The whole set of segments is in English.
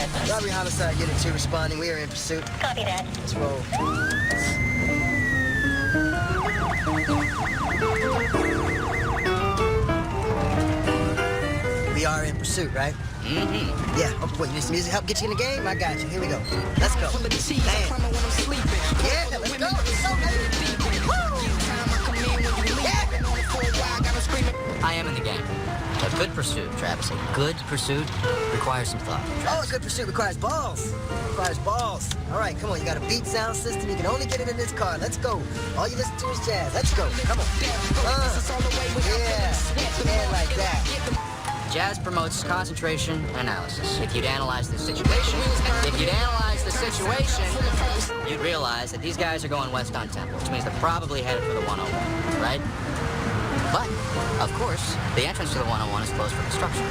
ahead. Robbery Homicide Unit 2 responding. We are in pursuit. Copy that. Let's roll. We are in pursuit, right? Mm-hmm. Yeah. Oh, wait, you need some music help get you in the game? I got you. Here we go. Let's go. Man. Yeah, let's go. Let's go, baby. Woo! Yeah. I am in the game. A good pursuit, Travis. A good pursuit requires some thought. Oh, a good pursuit requires balls. Requires balls. All right, come on. You got a beat sound system. You can only get it in this car. Let's go. All you listen to is jazz. Let's go. Come on. Yeah. And like that. Jazz promotes concentration and analysis. If you'd analyze the situation, you'd realize that these guys are going west on Temple, which means they're probably headed for the 101, right? But, of course, the entrance to the 101 is closed for construction.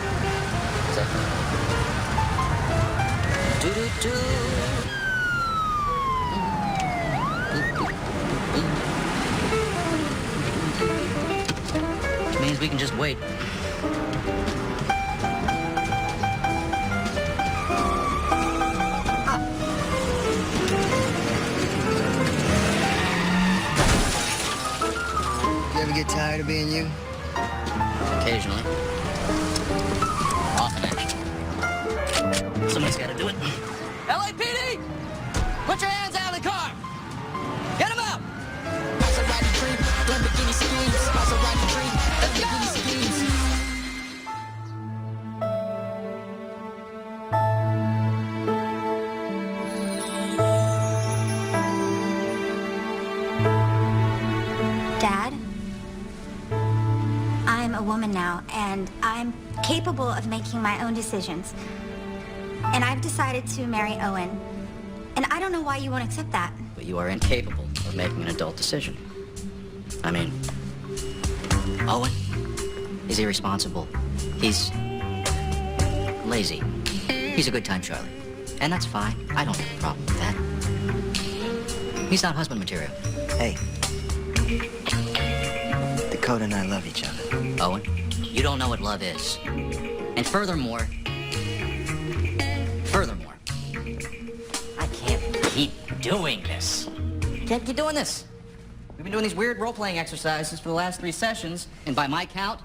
Which means we can just wait. Get tired of being you? Occasionally. Often, actually. Somebody's got to do it. LAPD! Put your hands out of the car! Get them out! Dad? I'm a woman now, and I'm capable of making my own decisions. And I've decided to marry Owen. And I don't know why you won't accept that. But you are incapable of making an adult decision. I mean, Owen is irresponsible. He's lazy. He's a good time Charlie. And that's fine. I don't have a problem with that. He's not husband material. Hey. Dakota and I love each other. Owen, you don't know what love is. And furthermore, I can't keep doing this. Can't keep doing this. We've been doing these weird role-playing exercises for the last 3 sessions, and by my count,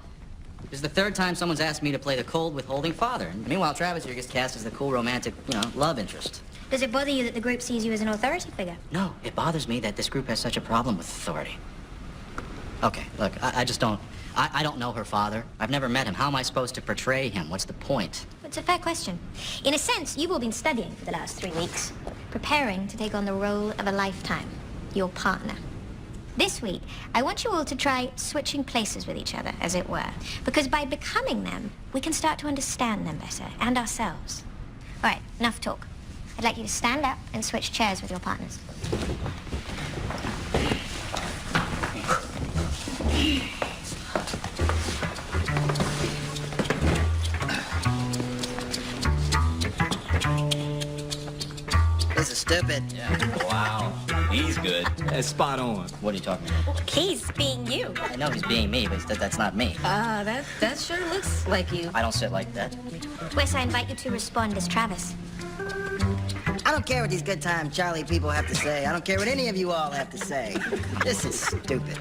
this is the 3rd time someone's asked me to play the cold, withholding father. And meanwhile, Travis here gets cast as the cool, romantic, love interest. Does it bother you that the group sees you as an authority figure? No, it bothers me that this group has such a problem with authority. Okay, look, I just don't... I don't know her father. I've never met him. How am I supposed to portray him? What's the point? It's a fair question. In a sense, you've all been studying for the last 3 weeks, preparing to take on the role of a lifetime, your partner. This week, I want you all to try switching places with each other, as it were, because by becoming them, we can start to understand them better, and ourselves. All right, enough talk. I'd like you to stand up and switch chairs with your partners. This is stupid. Yeah. Wow. He's good. That's spot on. What are you talking about? He's being you. I know he's being me, but that's not me. That sure looks like you. I don't sit like that. Wes, I invite you to respond as Travis. I don't care what these good time Charlie people have to say. I don't care what any of you all have to say. This is stupid.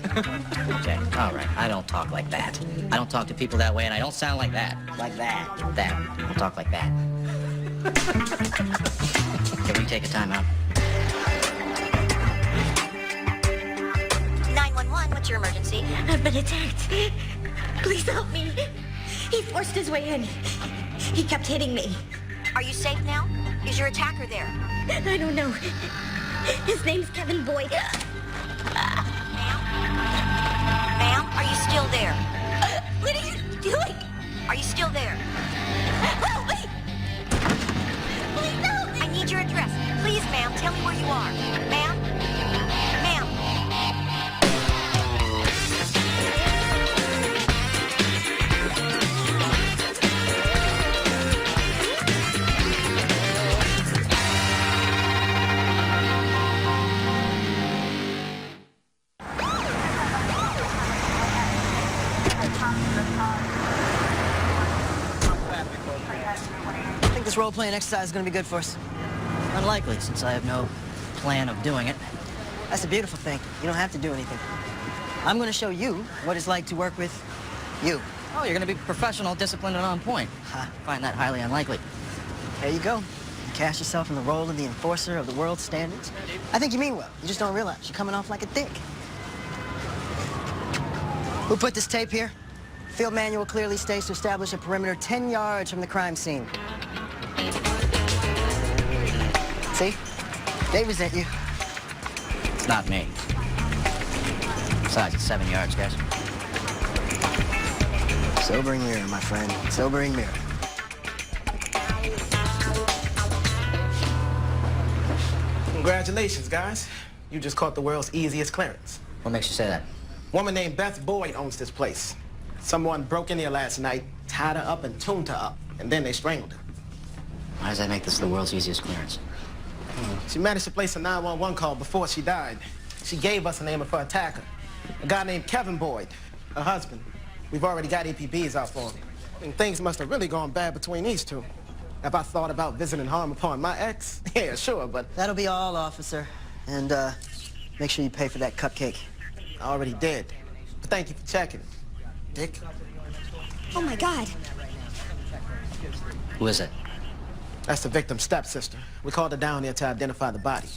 Okay, all right. I don't talk like that. I don't talk to people that way, and I don't sound like that. Like that. That. I don't talk like that. Can we take a time out? 911, what's your emergency? I've been attacked. Please help me. He forced his way in. He kept hitting me. Are you safe now? Is your attacker there? I don't know. His name's Kevin Boyd. Ma'am? Ma'am, are you still there? What are you doing? Are you still there? Help me! Please help me! I need your address. Please, ma'am, tell me where you are. Ma'am? Ma'am? This role-playing exercise is gonna be good for us. Unlikely, since I have no plan of doing it. That's a beautiful thing. You don't have to do anything. I'm gonna show you what it's like to work with you. Oh, you're gonna be professional, disciplined, and on point. I find that highly unlikely. There you go. You cast yourself in the role of the enforcer of the world's standards. I think you mean well. You just don't realize you're coming off like a dick. Who put this tape here? Field manual clearly states to establish a perimeter 10 yards from the crime scene. See? They resent you. It's not me. Besides, it's 7 yards, guys. Sobering mirror, my friend. Sobering mirror. Congratulations, guys. You just caught the world's easiest clearance. What makes you say that? A woman named Beth Boyd owns this place. Someone broke in here last night, tied her up and tuned her up, and then they strangled her. Why does that make this the world's easiest clearance? She managed to place a 911 call before she died. She gave us the name of her attacker, a guy named Kevin Boyd, her husband. We've already got EPBs out for him. And things must have really gone bad between these two. Have I thought about visiting harm upon my ex? Yeah, sure, but That'll be all, officer. And, make sure you pay for that cupcake. I already did. But thank you for checking. Dick? Oh, my God. Who is it? That's the victim's stepsister. We called her down here to identify the body.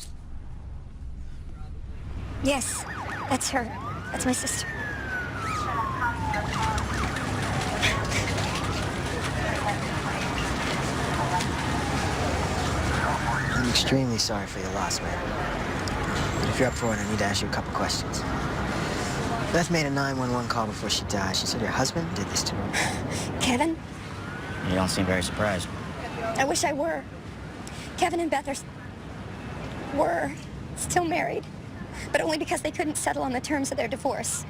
Yes, that's her. That's my sister. I'm extremely sorry for your loss, man. But if you're up for it, I need to ask you a couple questions. Beth made a 911 call before she died. She said her husband did this to her. Kevin? You don't seem very surprised. I wish I were. Kevin and Beth were still married, but only because they couldn't settle on the terms of their divorce.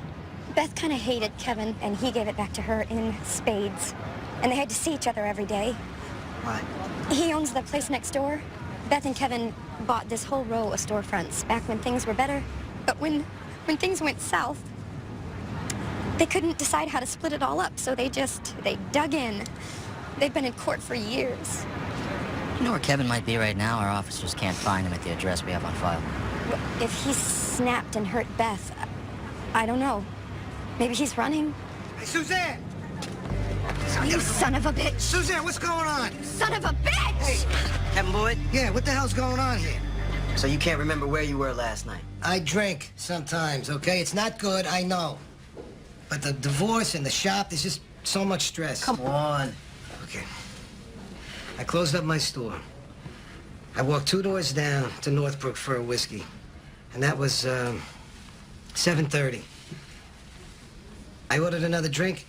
Beth kind of hated Kevin, and he gave it back to her in spades. And they had to see each other every day. Why? He owns the place next door. Beth and Kevin bought this whole row of storefronts back when things were better. But when things went south, they couldn't decide how to split it all up, so they dug in. They've been in court for years. You know where Kevin might be right now? Our officers can't find him at the address we have on file. If he snapped and hurt Beth, I don't know. Maybe he's running. Hey, Suzanne! You son of a bitch! Suzanne, what's going on? Son of a bitch! Kevin Boyd? Yeah, what the hell's going on here? So you can't remember where you were last night? I drink sometimes, okay? It's not good, I know. But the divorce and the shop, there's just so much stress. Come on. Okay. I closed up my store. I walked 2 doors down to Northbrook for a whiskey. And that was, 7:30. I ordered another drink,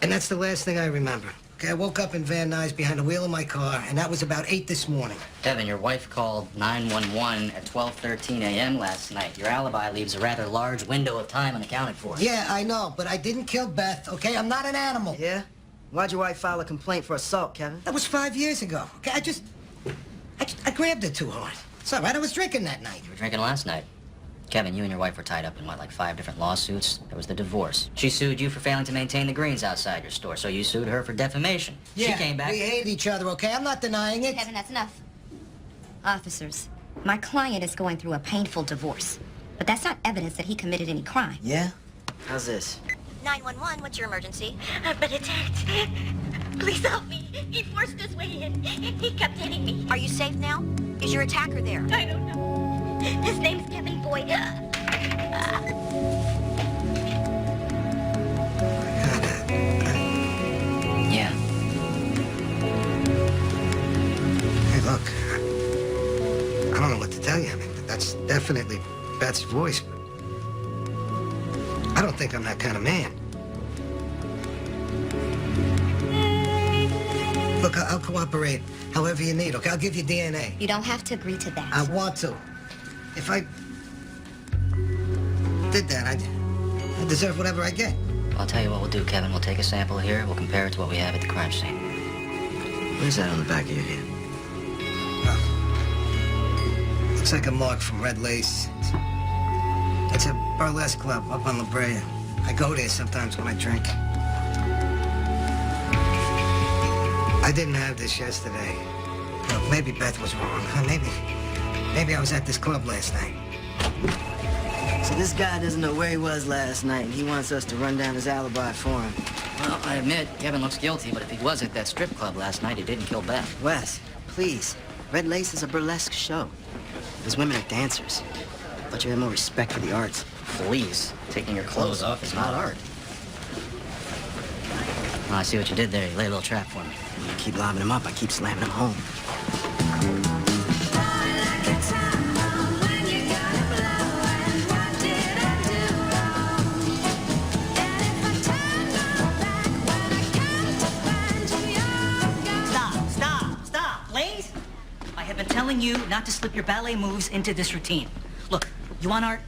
and that's the last thing I remember. Okay, I woke up in Van Nuys behind the wheel of my car, and that was about 8 this morning. Kevin, your wife called 911 at 12:13 a.m. last night. Your alibi leaves a rather large window of time unaccounted for. Yeah, I know, but I didn't kill Beth, okay? I'm not an animal. Yeah? Why'd your wife file a complaint for assault, Kevin? That was 5 years ago, okay? I grabbed her too hard. It's all right, I was drinking that night. You were drinking last night. Kevin, you and your wife were tied up in, what, like 5 different lawsuits? There was the divorce. She sued you for failing to maintain the greens outside your store, so you sued her for defamation. Yeah, She came back. we hated each other, okay? I'm not denying it. Kevin, that's enough. Officers, my client is going through a painful divorce, but that's not evidence that he committed any crime. Yeah? How's this? 911, what's your emergency? I've been attacked. Please help me. He forced his way in. He kept hitting me. Are you safe now? Is your attacker there? I don't know. His name's Kevin Boyd. Yeah. Hey, look, I don't know what to tell you. I mean, that's definitely Beth's voice, but I don't think I'm that kind of man. Look, I'll cooperate however you need, okay? I'll give you DNA. You don't have to agree to that. I want to. If I did that, I deserve whatever I get. I'll tell you what we'll do, Kevin. We'll take a sample here. We'll compare it to what we have at the crime scene. What is that on the back of your hand? Oh. Looks like a mark from Red Lace. It's a burlesque club up on La Brea. I go there sometimes when I drink. I didn't have this yesterday. Look, maybe Beth was wrong. Maybe I was at this club last night. So this guy doesn't know where he was last night, and he wants us to run down his alibi for him. Well, I admit, Kevin looks guilty, but if he was at that strip club last night, he didn't kill Beth. Wes, please. Red Lace is a burlesque show. These women are dancers. But you have more respect for the arts. Please, taking your clothes off is not art. Well, I see what you did there. You laid a little trap for me. You keep lobbing them up, I keep slamming them home. Stop, Blaze! I have been telling you not to slip your ballet moves into this routine. Look, you want art?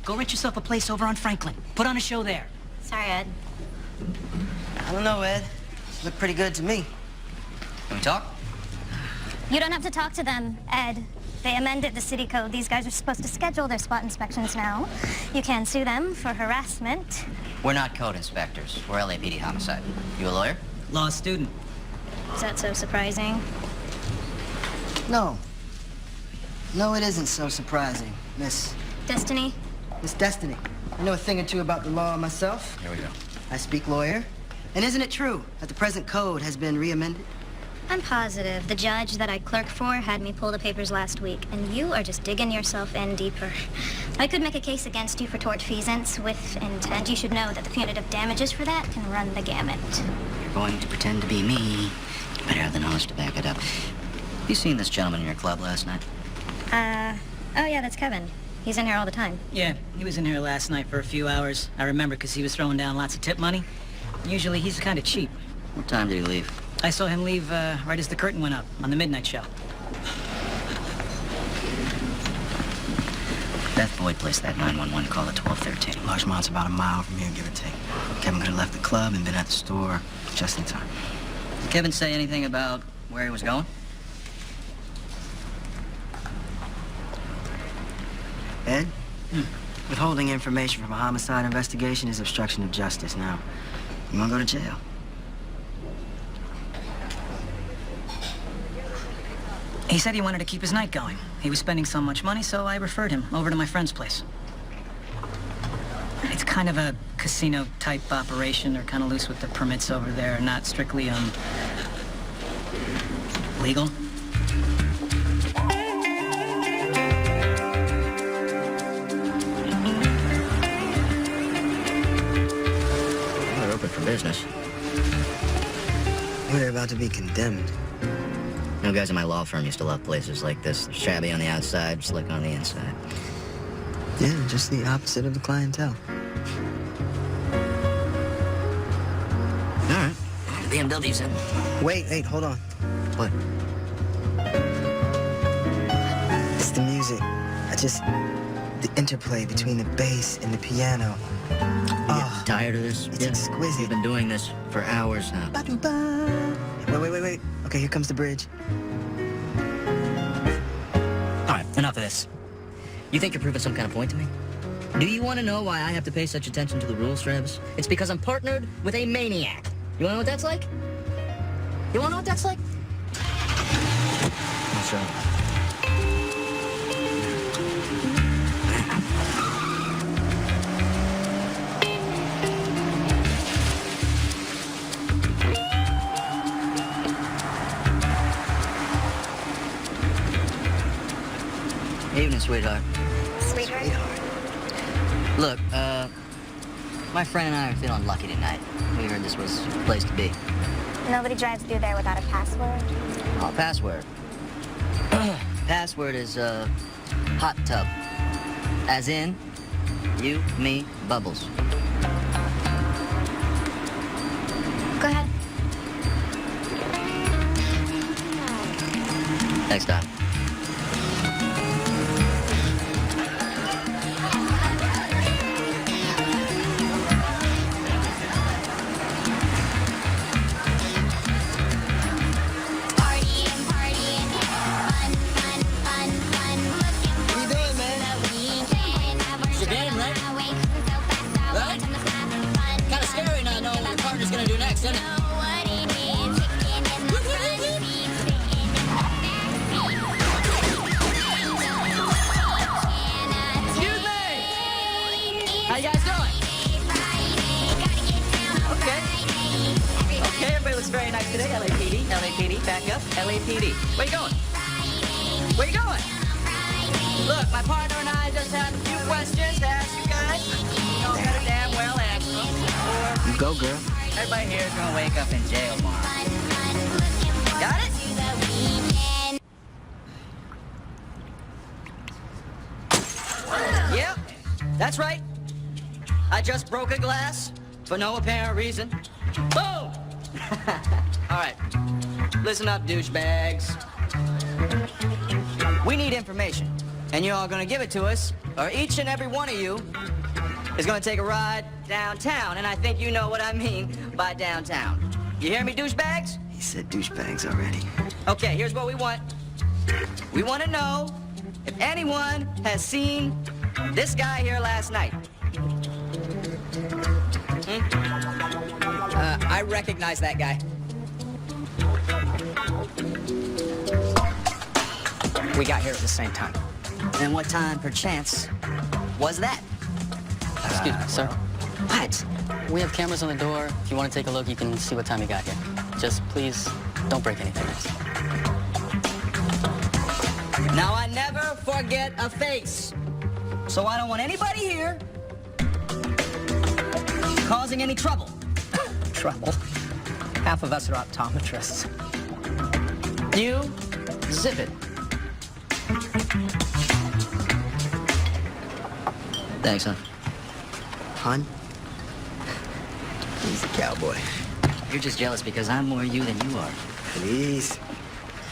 Go rent yourself a place over on Franklin. Put on a show there. Sorry, Ed. I don't know, Ed. You look pretty good to me. Can we talk? You don't have to talk to them, Ed. They amended the city code. These guys are supposed to schedule their spot inspections now. You can sue them for harassment. We're not code inspectors. We're LAPD homicide. You a lawyer? Law student. Is that so surprising? No. No, it isn't so surprising, Miss Destiny? Destiny. I know a thing or two about the law myself. Here we go. I speak lawyer. And isn't it true that the present code has been re-amended? I'm positive. The judge that I clerk for had me pull the papers last week, and you are just digging yourself in deeper. I could make a case against you for tortfeasance with intent. You should know that the punitive damages for that can run the gamut. You're going to pretend to be me. You better have the knowledge to back it up. You seen this gentleman in your club last night? Oh yeah, that's Kevin. He's in here all the time. Yeah, he was in here last night for a few hours. I remember because he was throwing down lots of tip money. Usually he's kind of cheap. What time did he leave? I saw him leave right as the curtain went up on the midnight show. Beth Boyd placed that 911 call at 12:13. Larchemont's about a mile from here, give or take. Kevin could have left the club and been at the store just in time. Did Kevin say anything about where he was going? Ed? Withholding information from a homicide investigation is obstruction of justice. Now, you want to go to jail? He said he wanted to keep his night going. He was spending so much money, so I referred him over to my friend's place. It's kind of a casino-type operation. They're kind of loose with the permits over there, not strictly, legal. We're open for business. We're about to be condemned. You know, guys in my law firm used to love places like this. They're shabby on the outside, slick on the inside. Yeah, just the opposite of the clientele. All right. The BMW's in. Wait, hold on. What? It's the music. The interplay between the bass and the piano. You tired of this? It's exquisite. You've been doing this for hours now. Ba-do-ba. Wait. Okay, here comes the bridge. All right, enough of this. You think you're proving some kind of point to me? Do you want to know why I have to pay such attention to the rules, Travis? It's because I'm partnered with a maniac. You want to know what that's like? You want to know what that's like? I'll show you. Evening, sweetheart. Sweetheart? Look, my friend and I are feeling lucky tonight. We heard this was the place to be. Nobody drives through there without a password. Oh, password. Password is, hot tub. As in, you, me, Bubbles. Go ahead. Next time. Gonna do next, isn't it? very nice today, LAPD. LAPD, back up. LAPD. Where you going? Where you going? Look, my partner and I just have a few questions to ask you guys. You know better damn well answer them. Or You go, girl. everybody here is gonna wake up in jail tomorrow. Got it? Yep, that's right. I just broke a glass for no apparent reason. Boom! All right, listen up, douchebags. We need information, and you're all gonna give it to us, or each and every one of you is gonna take a ride downtown, and I think you know what I mean by downtown. You hear me, douchebags? He said douchebags already. Okay, here's what we want. We want to know if anyone has seen this guy here last night. I recognize that guy. We got here at the same time. And what time, perchance, was that? Excuse me, sir. What? We have cameras on the door. If you want to take a look, you can see what time you got here. Just please don't break anything else. Now, I never forget a face. So I don't want anybody here causing any trouble. Trouble. Half of us are optometrists. You zip it. Thanks, huh? Hun? He's a cowboy. You're just jealous because I'm more you than you are. Please.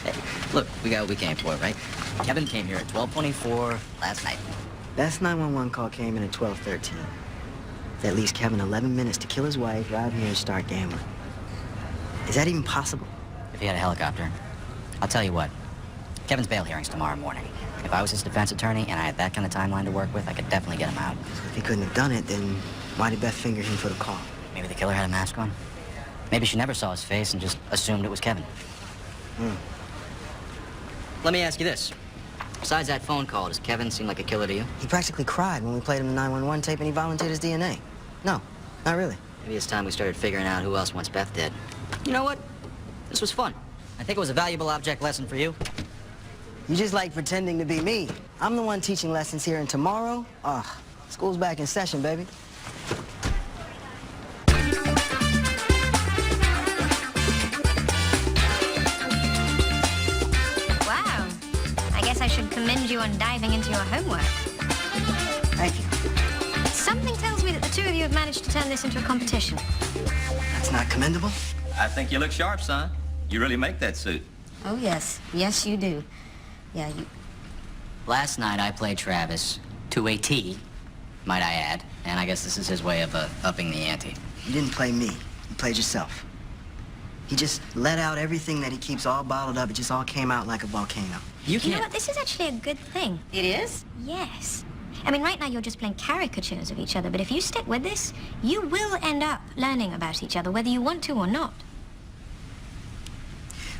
Hey, look, we got what we came for, right? Kevin came here at 12:24 last night. Best 911 call came in at 12:13. That leaves Kevin 11 minutes to kill his wife, drive here, and start gambling. Is that even possible? If he had a helicopter. I'll tell you what. Kevin's bail hearing's tomorrow morning. If I was his defense attorney and I had that kind of timeline to work with, I could definitely get him out. If he couldn't have done it, then why did Beth finger him for the call? Maybe the killer had a mask on. Maybe she never saw his face and just assumed it was Kevin. Let me ask you this. Besides that phone call, does Kevin seem like a killer to you? He practically cried when we played him the 911 tape and he volunteered his DNA. No, not really. Maybe it's time we started figuring out who else wants Beth dead. You know what? This was fun. I think it was a valuable object lesson for you. You just like pretending to be me. I'm the one teaching lessons here, and tomorrow, school's back in session, baby. Wow. I guess I should commend you on diving into your homework. Thank you. Something tells me that the two of you have managed to turn this into a competition. That's not commendable. I think you look sharp, son. You really make that suit. Oh, yes. Yes, you do. Yeah, you... Last night I played Travis to a T, might I add, and I guess this is his way of upping the ante. You didn't play me. You played yourself. He just let out everything that he keeps all bottled up. It just all came out like a volcano. You You know can't... what? This is actually a good thing. It is? Yes. I mean, right now you're just playing caricatures of each other, but if you stick with this, you will end up learning about each other, whether you want to or not.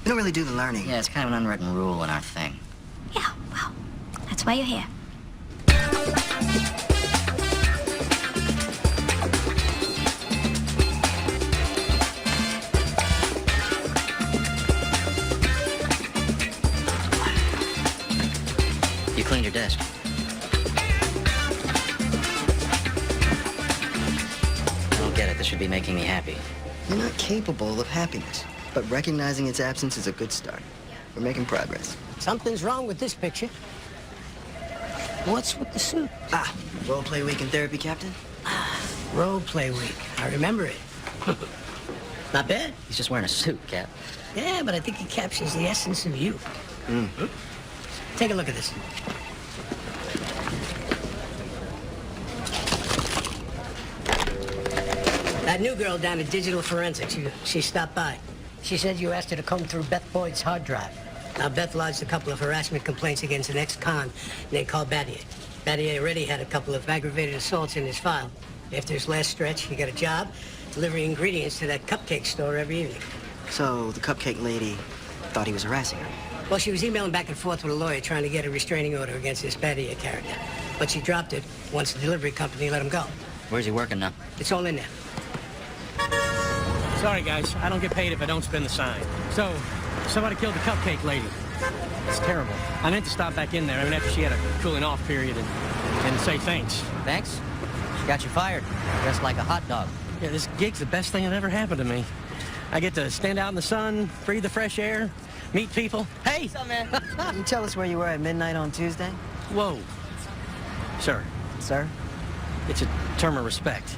We don't really do the learning. Yeah, it's kind of an unwritten rule in our thing. Yeah, well, that's why you're here. You cleaned your desk. I don't get it. This should be making me happy. You're not capable of happiness, but recognizing its absence is a good start. We're making progress. Something's wrong with this picture. What's with the suit? Role play week in therapy, Captain? Role play week. I remember it. Not bad. He's just wearing a suit, Cap. Yeah, but I think it captures the essence of you. Take a look at this. That new girl down at Digital Forensics, she stopped by. She said you asked her to comb through Beth Boyd's hard drive. Now, Beth lodged a couple of harassment complaints against an ex-con named Carl Battier. Battier already had a couple of aggravated assaults in his file. After his last stretch, he got a job delivering ingredients to that cupcake store every evening. So the cupcake lady thought he was harassing her. Well, she was emailing back and forth with a lawyer trying to get a restraining order against this Battier character. But she dropped it once the delivery company let him go. Where's he working now? It's all in there. Sorry, guys. I don't get paid if I don't spin the sign. So, somebody killed the cupcake lady. It's terrible. I meant to stop back in there, after she had a cooling off period and say thanks. Thanks? She got you fired. Dressed like a hot dog. Yeah, this gig's the best thing that ever happened to me. I get to stand out in the sun, breathe the fresh air, meet people. Hey! What's up, man? Can you tell us where you were at midnight on Tuesday? Whoa. Sir, Sir? it's a term of respect.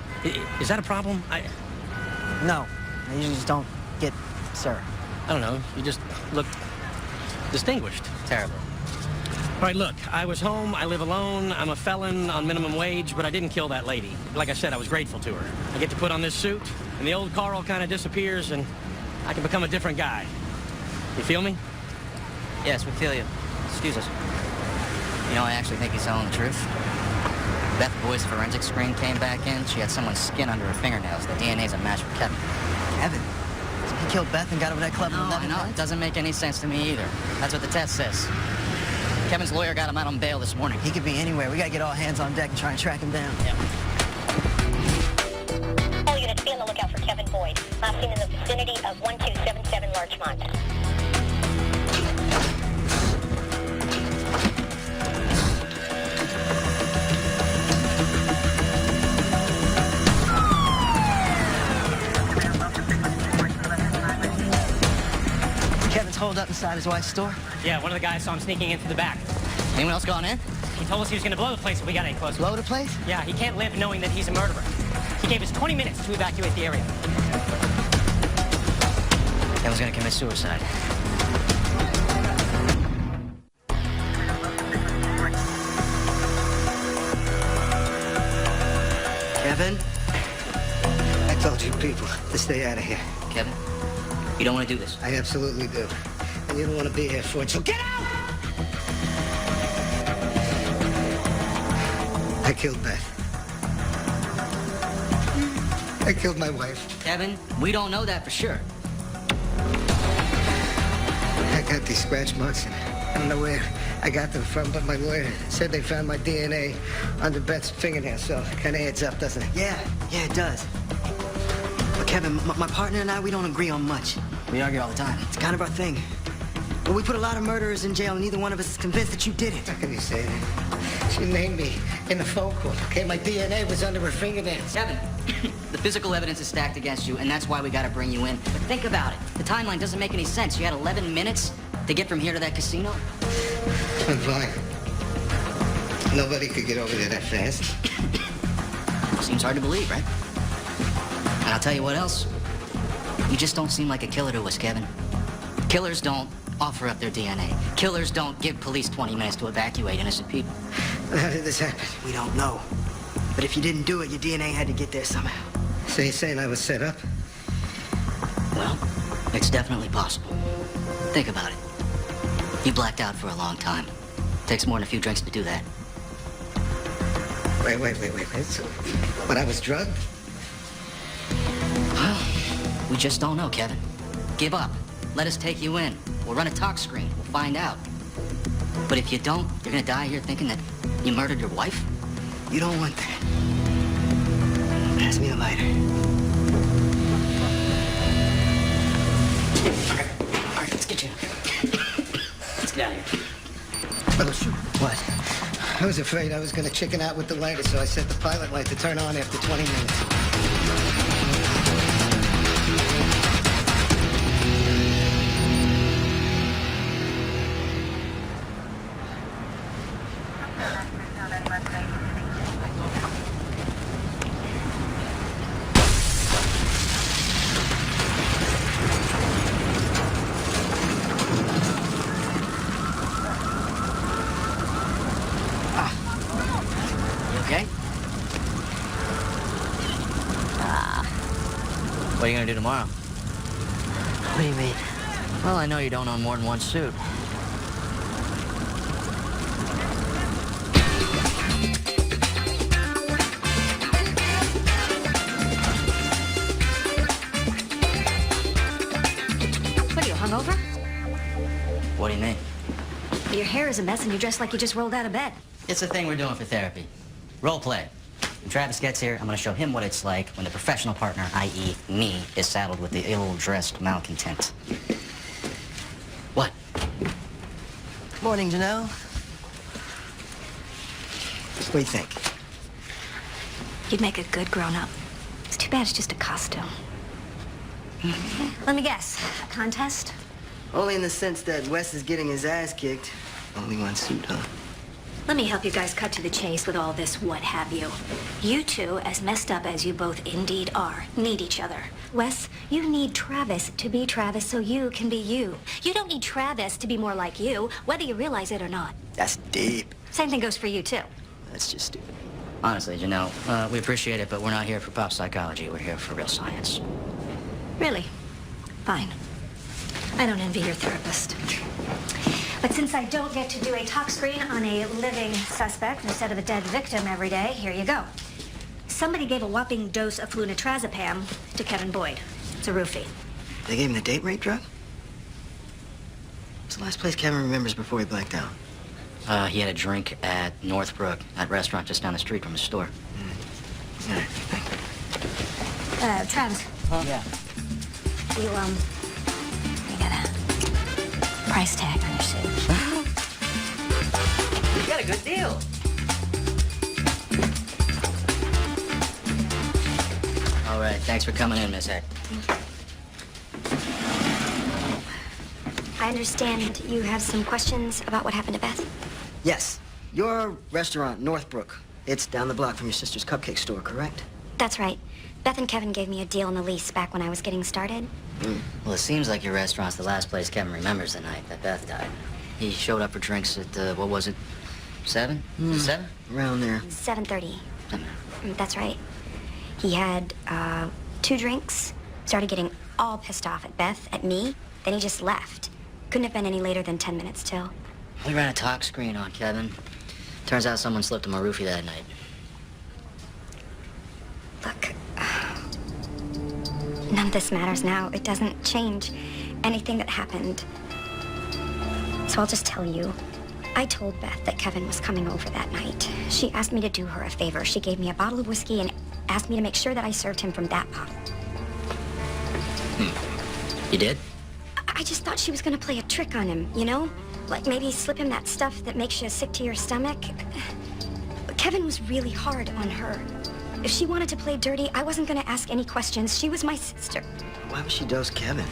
Is that a problem? No. I usually just don't get sir. I don't know. You just look distinguished. Terrible. All right, look, I was home, I live alone, I'm a felon on minimum wage, but I didn't kill that lady. Like I said, I was grateful to her. I get to put on this suit, and the old Carl kind of disappears, and I can become a different guy. You feel me? Yes, we feel you. Excuse us. You know, I actually think he's telling the truth. Beth Boyd's forensic screen came back in. She had someone's skin under her fingernails. The DNA's a match for Kevin. Kevin? So he killed Beth and got over that club in 11 No, it minutes? doesn't make any sense to me either. That's what the test says. Kevin's lawyer got him out on bail this morning. He could be anywhere. We gotta get all hands on deck and try and track him down. Yep. All units, be on the lookout for Kevin Boyd. Last seen in the vicinity of 1277 Larchmont. Kevin's holed up inside his wife's store? Yeah, one of the guys saw him sneaking in through the back. Anyone else gone in? He told us he was gonna blow the place if we got any closer. Blow the place? Yeah, he can't live knowing that he's a murderer. He gave us 20 minutes to evacuate the area. Kevin's gonna commit suicide. Kevin? I told you people to stay out of here. Kevin, you don't want to do this. I absolutely do. And you don't want to be here for it, so get out! I killed Beth. I killed my wife. Kevin, we don't know that for sure. I got these scratch marks, and I don't know where I got them from, but my lawyer said they found my DNA under Beth's fingernail, so it kind of adds up, doesn't it? Yeah, it does. But Kevin, my partner and I, we don't agree on much. We argue all the time. It's kind of our thing. But we put a lot of murderers in jail, and neither one of us is convinced that you did it. How can you say that? She named me in the phone call. Okay, my DNA was under her fingernails. Kevin, the physical evidence is stacked against you, and that's why we gotta bring you in. But think about it. The timeline doesn't make any sense. You had 11 minutes to get from here to that casino. I'm fine. Nobody could get over there that fast. Seems hard to believe, right? And I'll tell you what else. You just don't seem like a killer to us, Kevin. Killers don't offer up their DNA. Killers don't give police 20 minutes to evacuate innocent people. How did this happen? We don't know. But if you didn't do it, your DNA had to get there somehow. So you're saying I was set up? Well, it's definitely possible. Think about it. You blacked out for a long time. Takes more than a few drinks to do that. Wait. So, when I was drugged? Well, we just don't know, Kevin. Give up. Let us take you in. We'll run a talk screen. We'll find out. But if you don't, you're gonna die here thinking that you murdered your wife? You don't want that. Pass me the lighter. Okay. All right, let's get you. Let's get out of here. What? I was afraid I was going to chicken out with the lighter, so I set the pilot light to turn on after 20 minutes. Okay? What are you gonna do tomorrow? What do you mean? Well, I know you don't own more than one suit. What are you, hungover? What do you mean? Your hair is a mess and you dress like you just rolled out of bed. It's a thing we're doing for therapy. Role play. When Travis gets here, I'm gonna show him what it's like when the professional partner, i.e. me, is saddled with the ill-dressed malcontent. What? Morning, Janelle. What do you think? You'd make a good grown-up. It's too bad it's just a costume. Let me guess. A contest? Only in the sense that Wes is getting his ass kicked. Only one suit, huh? Let me help you guys cut to the chase with all this what have you. You two, as messed up as you both indeed are, need each other. Wes, you need Travis to be Travis so you can be you. You don't need Travis to be more like you, whether you realize it or not. That's deep. Same thing goes for you, too. That's just stupid. Honestly, Janelle, we appreciate it, but we're not here for pop psychology. We're here for real science. Really? Fine. I don't envy your therapist. But since I don't get to do a talk screen on a living suspect instead of a dead victim every day, here you go. Somebody gave a whopping dose of flunitrazepam to Kevin Boyd. It's a roofie. They gave him the date rape drug? It's the last place Kevin remembers before he blacked out. He had a drink at Northbrook, that restaurant just down the street from his store. Travis. Huh? Yeah. You got a price tag on your suit. You got a good deal. All right, thanks for coming in, Miss Heck. I understand you have some questions about what happened to Beth. Yes. Your restaurant, Northbrook. It's down the block from your sister's cupcake store, correct? That's right. Beth and Kevin gave me a deal on the lease back when I was getting started. Well, it seems like your restaurant's the last place Kevin remembers the night that Beth died. He showed up for drinks at, what was it, 7? 7? Around there. 7:30. That's right. He had 2 drinks, started getting all pissed off at Beth, at me, then he just left. Couldn't have been any later than 10 minutes till. We ran a talk screen on Kevin. Turns out someone slipped him a roofie that night. Look, none of this matters now. It doesn't change anything that happened. So I'll just tell you. I told Beth that Kevin was coming over that night. She asked me to do her a favor. She gave me a bottle of whiskey and asked me to make sure that I served him from that bottle. You did? I just thought she was gonna play a trick on him, you know? Like maybe slip him that stuff that makes you sick to your stomach. But Kevin was really hard on her. If she wanted to play dirty, I wasn't gonna ask any questions. She was my sister. Why would she dose Kevin?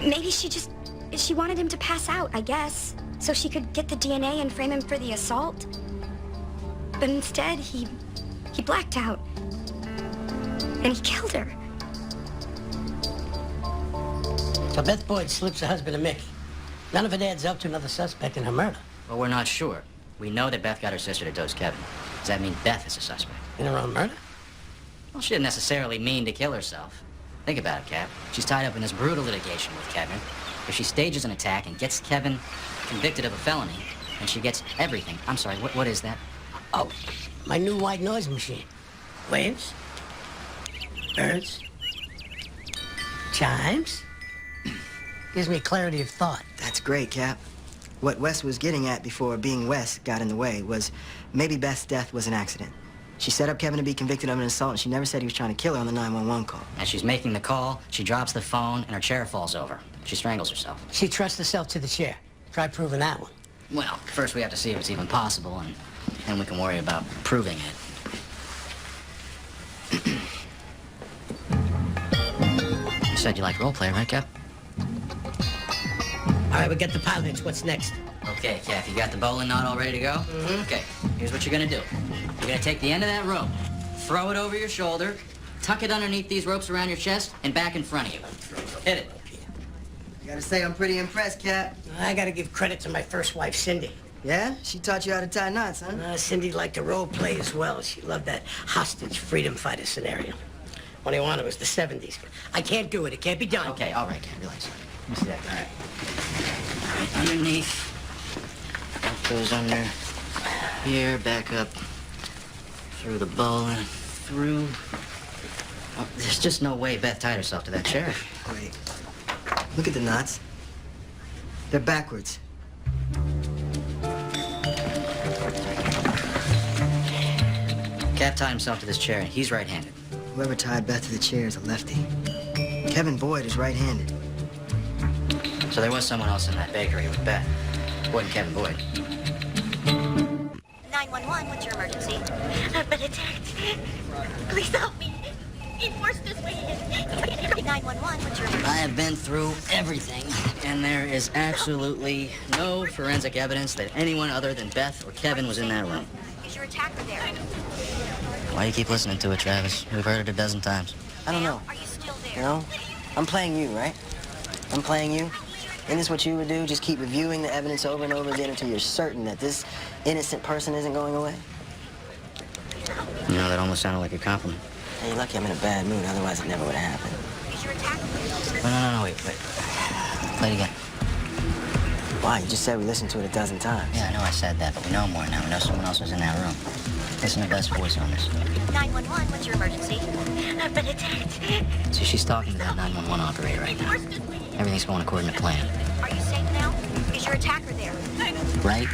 Maybe she wanted him to pass out, I guess, so she could get the DNA and frame him for the assault. But instead, he blacked out. And he killed her. So Beth Boyd slips her husband a Mickey. None of it adds up to another suspect in her murder. Well, we're not sure. We know that Beth got her sister to dose Kevin. Does that mean Beth is a suspect? In her own murder? Well, she didn't necessarily mean to kill herself. Think about it, Cap. She's tied up in this brutal litigation with Kevin. If she stages an attack and gets Kevin convicted of a felony, and she gets everything. I'm sorry, what is that? Oh, my new white noise machine. Waves, birds, chimes. Gives me clarity of thought. That's great, Cap. What Wes was getting at before being Wes got in the way was maybe Beth's death was an accident. She set up Kevin to be convicted of an assault, and she never said he was trying to kill her on the 911 call. As she's making the call, she drops the phone, and her chair falls over. She strangles herself. She trusts herself to the chair. Try proving that one. Well, first we have to see if it's even possible, and then we can worry about proving it. You said you like roleplay, right, Cap? All right, we get the pilots. What's next? Okay, Cap, you got the bowling knot all ready to go? Okay, here's what you're gonna do. You're gonna take the end of that rope, throw it over your shoulder, tuck it underneath these ropes around your chest, and back in front of you. Hit it. I gotta say, I'm pretty impressed, Cap. I gotta give credit to my first wife, Cindy. Yeah? She taught you how to tie knots, huh? Cindy liked to role play as well. She loved that hostage freedom fighter scenario. Only wanted was the 70s. I can't do it. It can't be done. Okay, all right, Cap, relax. Let me see that. All right. All right, underneath. That goes under here, back up through the bowling, through. Oh, there's just no way Beth tied herself to that chair. Wait. Look at the knots. They're backwards. Kev tied himself to this chair, and he's right-handed. Whoever tied Beth to the chair is a lefty. Kevin Boyd is right-handed. So there was someone else in that bakery with Beth. It wasn't Kevin Boyd. 911, what's your emergency? I've been attacked. Please help me. It's worse this way. 911, what's your emergency? I have been through everything, and there is absolutely no forensic evidence that anyone other than Beth or Kevin was in that room. Is your attacker there? Why do you keep listening to it, Travis? We've heard it a dozen times. I don't know. Are you still there? You know, I'm playing you, right? I'm playing you. Isn't this what you would do? Just keep reviewing the evidence over and over again until you're certain that this innocent person isn't going away? You know, that almost sounded like a compliment. Hey, you're lucky I'm in a bad mood, otherwise it never would have happened. Is your attacker there? No, wait. Play it again. Why? You just said we listened to it a dozen times. Yeah, I know I said that, but we know more now. We know someone else was in that room. Listen to Beth's voice on this. 911, what's your emergency? I've been attacked. See, she's talking to that 911 operator right now. Everything's going according to plan. Are you safe now? Is your attacker there? Right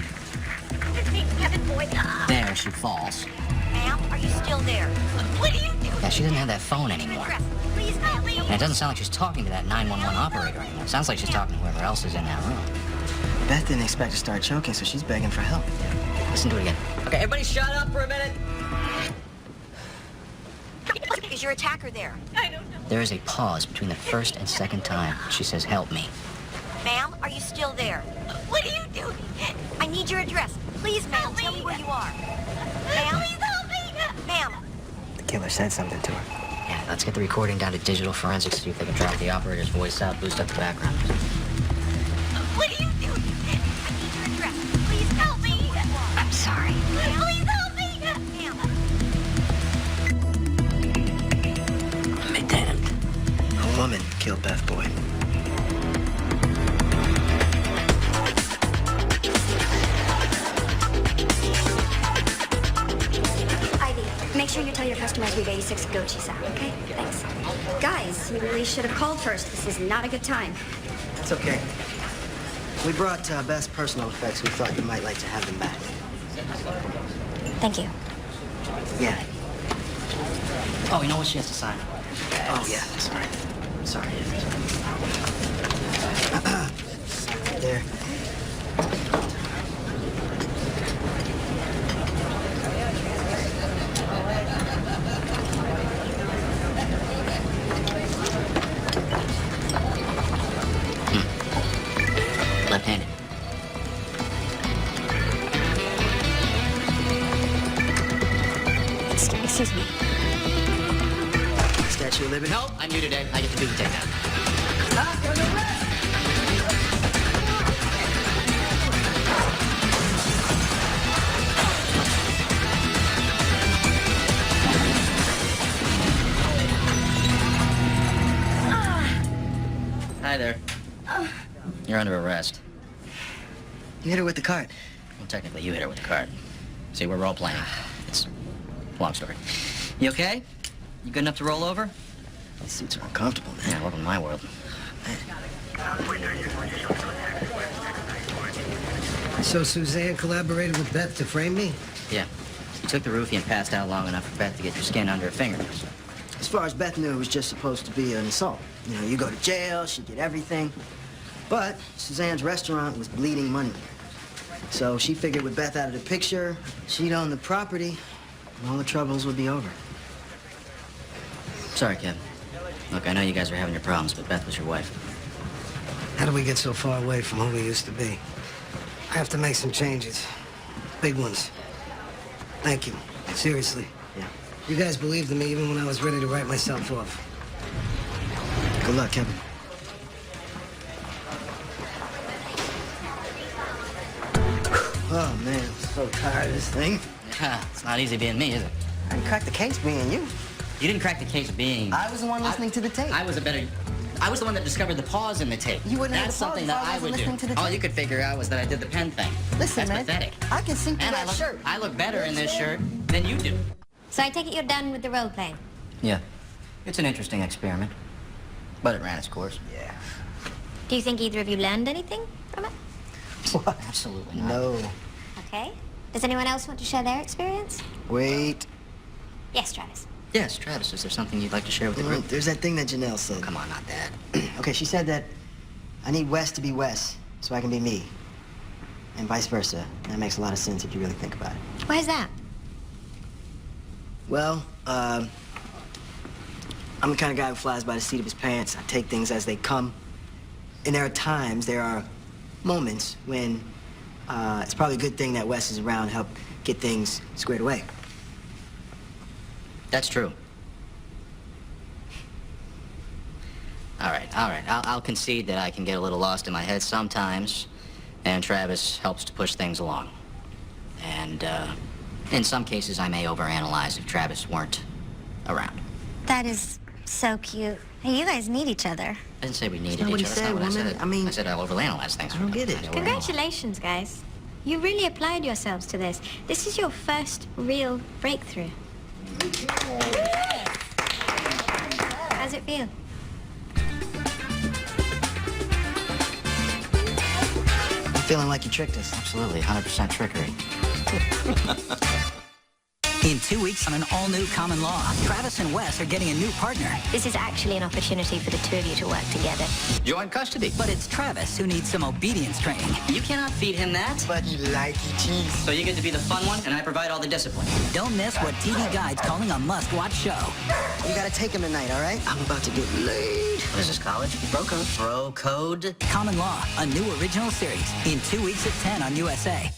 It's me, Kevin Boyd. there, she falls. Ma'am, are you still there? What are you doing? Yeah, she doesn't have that phone anymore. Please help me. And it doesn't sound like she's talking to that 911 operator anymore. It sounds like she's talking to whoever else is in that room. Beth didn't expect to start choking, so she's begging for help. Listen to it again. Okay, everybody shut up for a minute. Is your attacker there? I don't know. There is a pause between the first and second time she says, "Help me." Ma'am, are you still there? What are you doing? I need your address. Please, ma'am, tell me where you are. Ma'am? Please help me. Ma'am. The killer said something to her. Yeah, let's get the recording down to digital forensics, see if they can drop the operator's voice out, boost up the background. What are you doing? I need your address. Please help me. I'm sorry. Please help me. Ma'am. Be damned. A woman killed Beth Boyd. Make sure you tell your customers we've 86 goat cheese out, okay? Thanks. Guys, you really should have called first. This is not a good time. That's okay. We brought Beth's personal effects. We thought you might like to have them back. Thank you. Yeah. Oh, you know what she has to sign? Oh, yeah, that's right. Sorry. There. Left-handed. Excuse me. Statue of Liberty? Nope, I'm new today. I get to do the takedown. Hi there. You're under arrest. You hit her with the cart. Well, technically, you hit her with the cart. See, we're role-playing. It's a long story. You okay? You good enough to roll over? These suits are uncomfortable, man. Yeah, welcome to my world. So Suzanne collaborated with Beth to frame me? Yeah. You took the roofie and passed out long enough for Beth to get your skin under her fingernails. As far as Beth knew, it was just supposed to be an assault. You know, you go to jail, she get everything. But Suzanne's restaurant was bleeding money. So she figured with Beth out of the picture, she'd own the property, and all the troubles would be over. Sorry, Kevin. Look, I know you guys are having your problems, but Beth was your wife. How did we get so far away from who we used to be? I have to make some changes. Big ones. Thank you. Seriously. Yeah. You guys believed in me even when I was ready to write myself off. Good luck, Kevin. Oh, man, I'm so tired of this thing. Yeah, it's not easy being me, is it? I didn't crack the case being you. You didn't crack the case being... I was the one listening to the tape. I was the one that discovered the pause in the tape. You wouldn't have That's the pause something if that I I wasn't would do. listening to the All tape. you could figure out was that I did the pen thing. Listen, That's man. pathetic. I can see through And that shirt. I look better in this shirt than you do. So I take it you're done with the role playing? Yeah. It's an interesting experiment. But it ran its course. Yeah. Do you think either of you learned anything from it? What? Absolutely not. No. Okay. Does anyone else want to share their experience? Wait. Yes, Travis. Yes, Travis, is there something you'd like to share with the group? There's that thing that Janelle said. Come on, not that. Okay, she said that I need Wes to be Wes so I can be me. And vice versa. That makes a lot of sense if you really think about it. Why's that? Well, I'm the kind of guy who flies by the seat of his pants. I take things as they come. And there are moments when it's probably a good thing that Wes is around to help get things squared away. That's true. All right. I'll concede that I can get a little lost in my head sometimes, and Travis helps to push things along. And, in some cases, I may overanalyze if Travis weren't around. That is so cute. Hey, you guys need each other. I didn't say we needed not what each he other. said, That's not what I woman. said. I mean- I said I'll overanalyze things. I don't get it. I overanalyze. Congratulations, guys. You really applied yourselves to this. This is your first real breakthrough. How's it feel? I'm feeling like you tricked us. Absolutely, 100% trickery. In 2 weeks on an all-new Common Law, Travis and Wes are getting a new partner. This is actually an opportunity for the two of you to work together. Joint custody. But it's Travis who needs some obedience training. You cannot feed him that. But you like it, cheese. So you get to be the fun one, and I provide all the discipline. Don't miss what TV Guide's calling a must-watch show. You gotta take him tonight, all right? I'm about to get laid. What is this, college? Bro code. Bro code. Common Law, a new original series. In 2 weeks at 10 on USA.